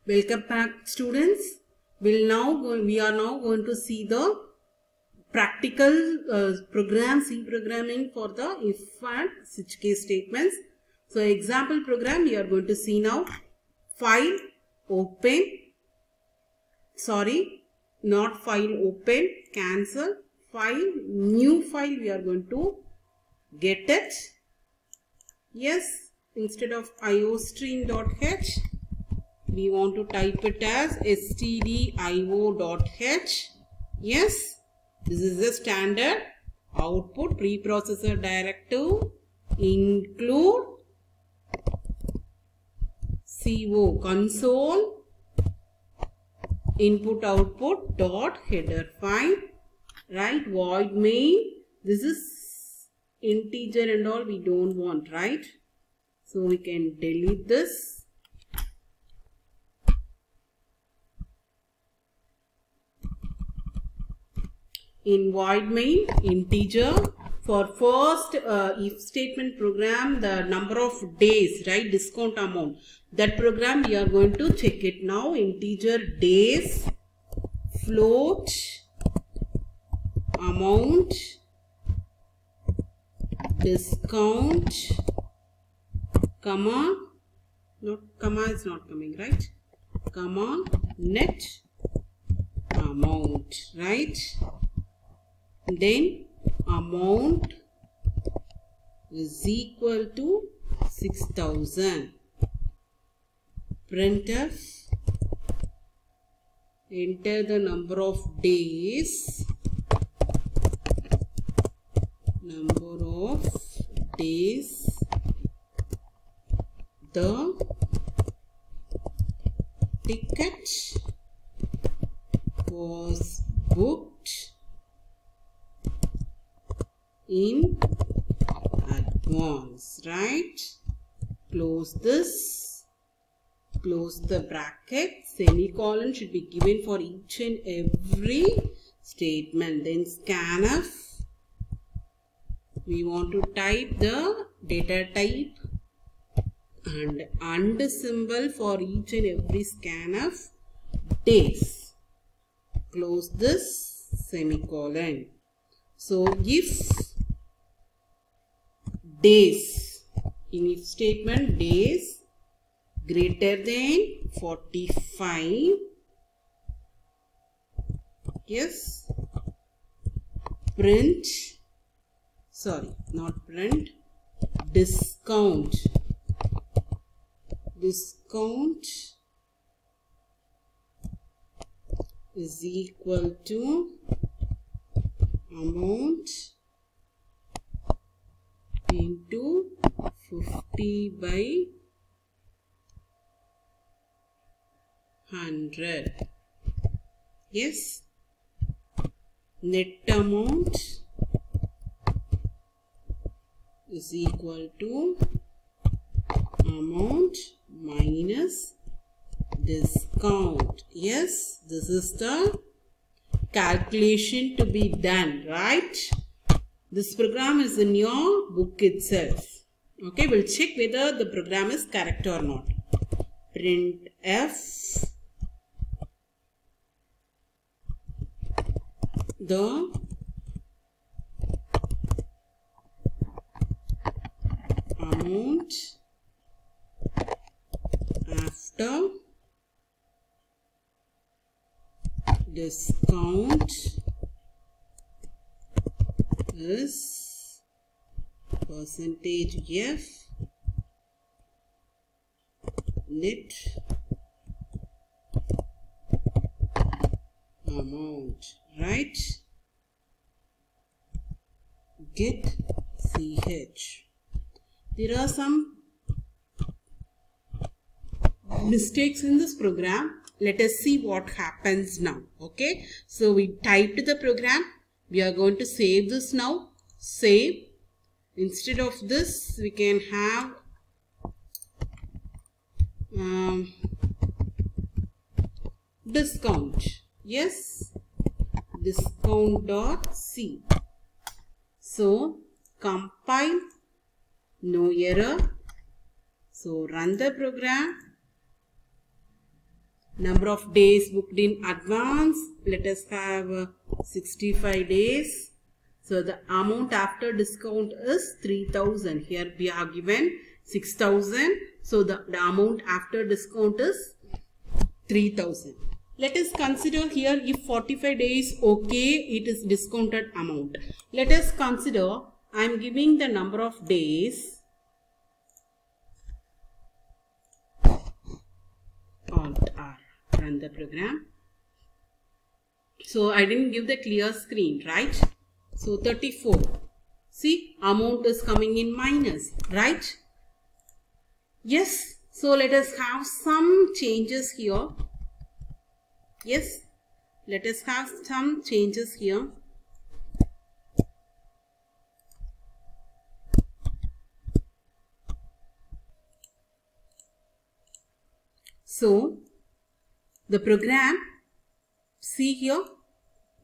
Welcome back, students. We are now going to see the practical C programming for the if and switch case statements. So example program we are going to see now. File open, cancel, file, new file we are going to get it. Yes, instead of iostream.h we want to type it as stdio.h. Yes, this is the standard output preprocessor directive. Include CO console input output dot header file. Right, void main. This is integer and all we don't want, right? So we can delete this. In void main integer, for first if statement program, the number of days, right, discount amount, that program we are going to check it now. Integer days, float amount, discount, comma, not comma is not coming, right, comma, net amount, right. Then amount is equal to 6,000. Printf, enter the number of days, the ticket was booked in advance, right? Close this, close the bracket, semicolon should be given for each and every statement. Then scanf, we want to type the data type and symbol for each and every scanf, days. Close this, semicolon. So if days, in if statement days greater than 45, yes, print, discount is equal to amount into 50 by 100. Yes, net amount is equal to amount minus discount. Yes, this is the calculation to be done, right? This program is in your book itself. Okay, we'll check whether the program is correct or not. Printf, the amount after discount is %f net amount, right? Get ch. There are some mistakes in this program. Let us see what happens now. Okay, so we typed the program. We are going to save this now. Save. Instead of this, we can have discount. Yes, discount.c. So compile, no error. So run the program. Number of days booked in advance. Let us have 65 days. So the amount after discount is 3,000. Here we are given 6,000. So the amount after discount is 3,000. Let us consider here if 45 days okay, it is discounted amount. Let us consider I am giving the number of days. Alt R, run the program. So I didn't give the clear screen, right? So 34. See, amount is coming in minus, right? Yes. So let us have some changes here. Yes. Let us have some changes here. So the program, see here,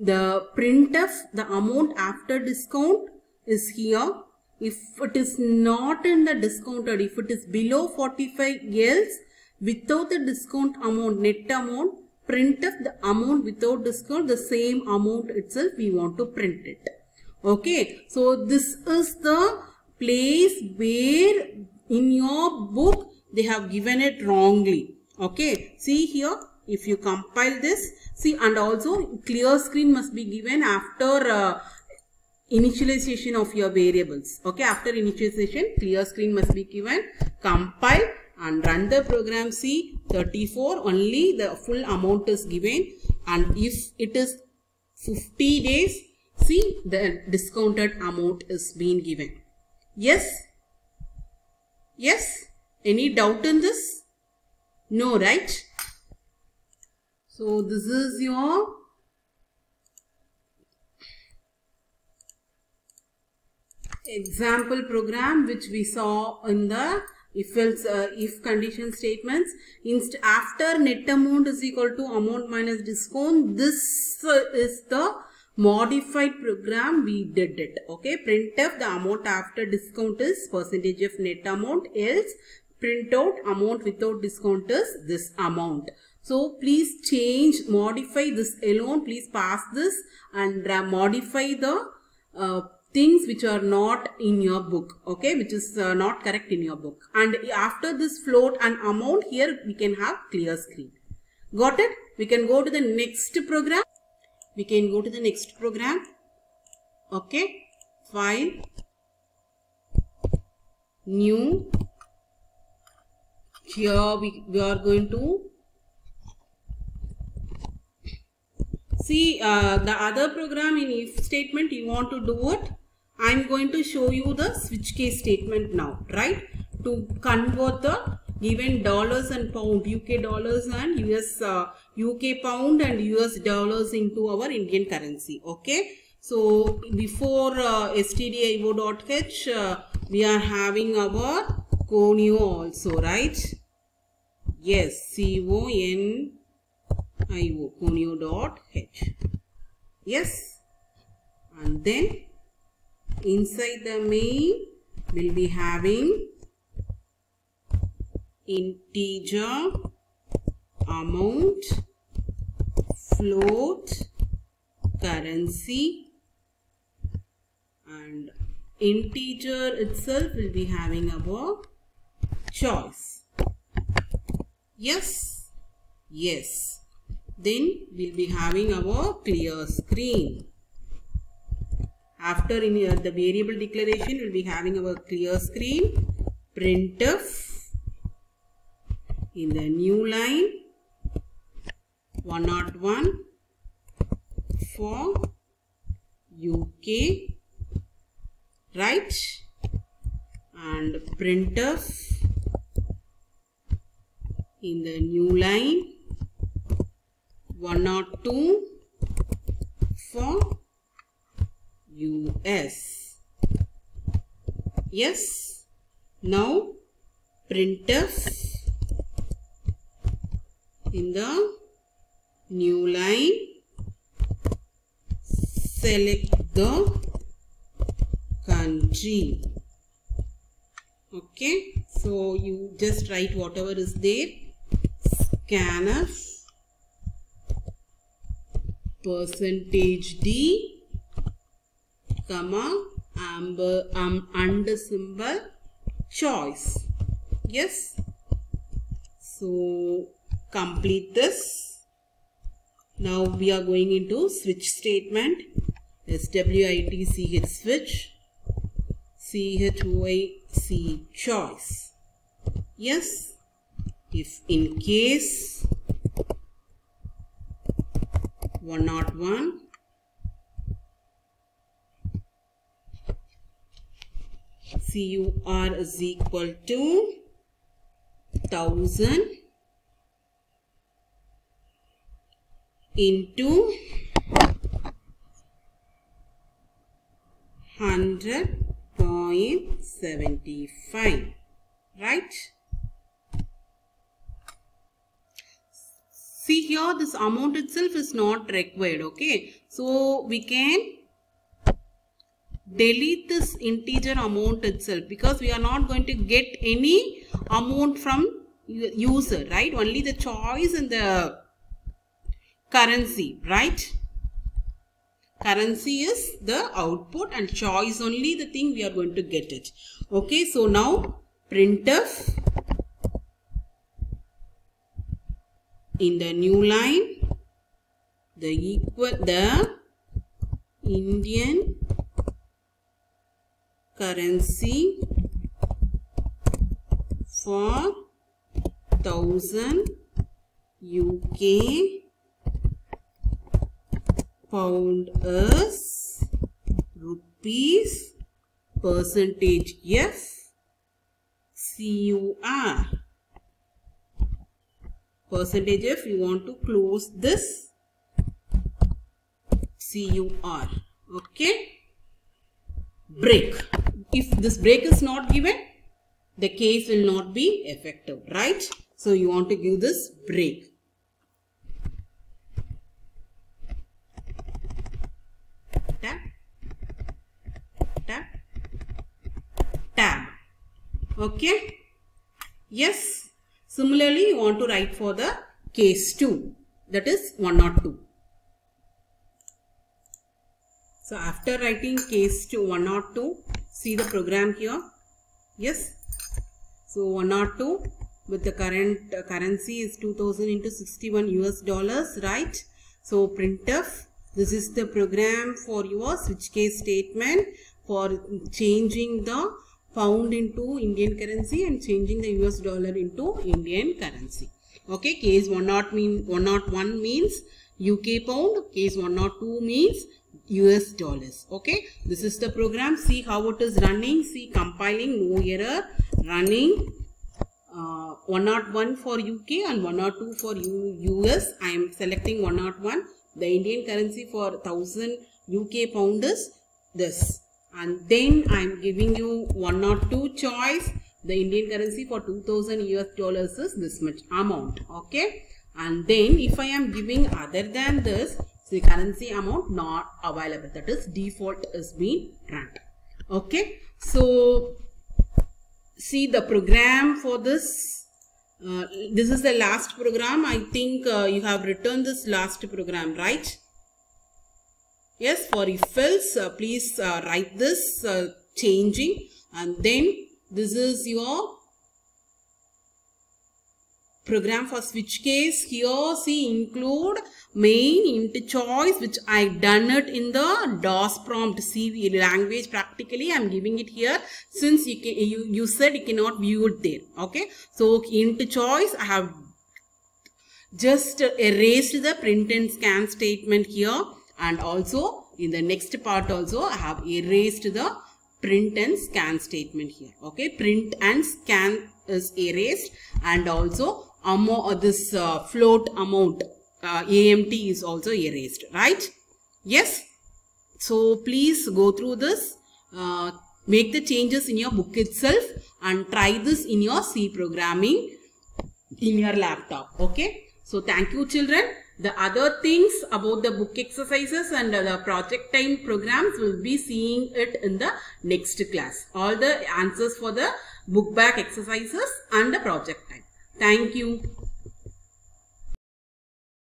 the printf, the amount after discount is here. If it is not in the discounted, if it is below 45 else, without the discount amount, net amount, printf the amount without discount, the same amount itself we want to print it. Okay, so this is the place where in your book they have given it wrongly. Okay, see here, if you compile this, see, and also clear screen must be given after initialization of your variables. Okay, after initialization, clear screen must be given. Compile and run the program. See, 34 only the full amount is given, and if it is 50 days, see, the discounted amount is being given. Yes? Yes? Any doubt in this? No, right? So this is your example program which we saw in the if condition statements. After net amount is equal to amount minus discount, this is the modified program we did it. Okay, printf the amount after discount is percentage of net amount, else print out amount without discount is this amount. So please change, modify this alone, please pass this and modify the things which are not in your book, okay, which is not correct in your book. And after this float and amount, here we can have clear screen. Got it? We can go to the next program. We can go to the next program. Okay, file, new. Here we are going to see the other program in if statement you want to do it. I am going to show you the switch case statement now, right? To convert the given dollars and pound, UK dollars and US UK pound and US dollars into our Indian currency. Okay. So before stdio.h we are having our Conio also, right? Yes, CONIO, Conio.h. Yes. And then inside the main we'll be having integer, amount, float, currency, and integer itself will be having our choice. Yes, yes. Then we'll be having our clear screen. After in the variable declaration, we'll be having our clear screen. Printf in the new line 101 for UK, right? And printf in the new line 102 for US. Yes. Now printf in the new line, select the country. Okay, so you just write whatever is there. Scanf percentage D, comma, and symbol choice. Yes. So complete this. Now we are going into switch statement. SWITCH switch, CHOIC choice. Yes. If in case 101 CUR is equal to 1000 into 100.75, right? See here, this amount itself is not required, okay? So we can delete this integer amount itself because we are not going to get any amount from user, right? Only the choice and the currency, right? Currency is the output and choice only the thing we are going to get it. Okay, so now printf in the new line the Indian currency for 1000 UK pound is rupees percentage F CUR. Percentage F, you want to close this CUR. Okay. Break. If this break is not given, the case will not be effective, right? So you want to give this break. Tab, tab, tab. Okay. Yes. Similarly, you want to write for the case 2, that is 102. So after writing case 2, 102, see the program here. Yes. So 102 with the current currency is 2000 into 61 US dollars, right? So printf, this is the program for your switch case statement for changing the pound into Indian currency and changing the US dollar into Indian currency. Okay, case 101 means UK pound, case 102 means US dollars. Okay, this is the program. See how it is running. See, compiling, no error, running. 101 for UK and 102 for US. I am selecting 101. The Indian currency for 1000 UK pound is this. And then I am giving you 102 choice. The Indian currency for 2000 US dollars is this much amount. Okay. And then if I am giving other than this, the currency amount not available. That is default is being run. Okay. So see the program for this. This is the last program. I think you have written this last program, right? Yes, for if else, please write this changing, and then this is your program for switch case. Here see include main int choice, which I done it in the DOS prompt. See language practically I am giving it here since you said you cannot view it there. Okay, so int choice I have just erased the print and scan statement here, and also in the next part also I have erased the print and scan statement here. Okay, print and scan is erased, and also this float amount AMT is also erased, right? Yes. So please go through this, make the changes in your book itself and try this in your C programming in your laptop. Okay. So thank you children. The other things about the book exercises and the project time programs will be seeing it in the next class. All the answers for the book back exercises and the project time. Thank you.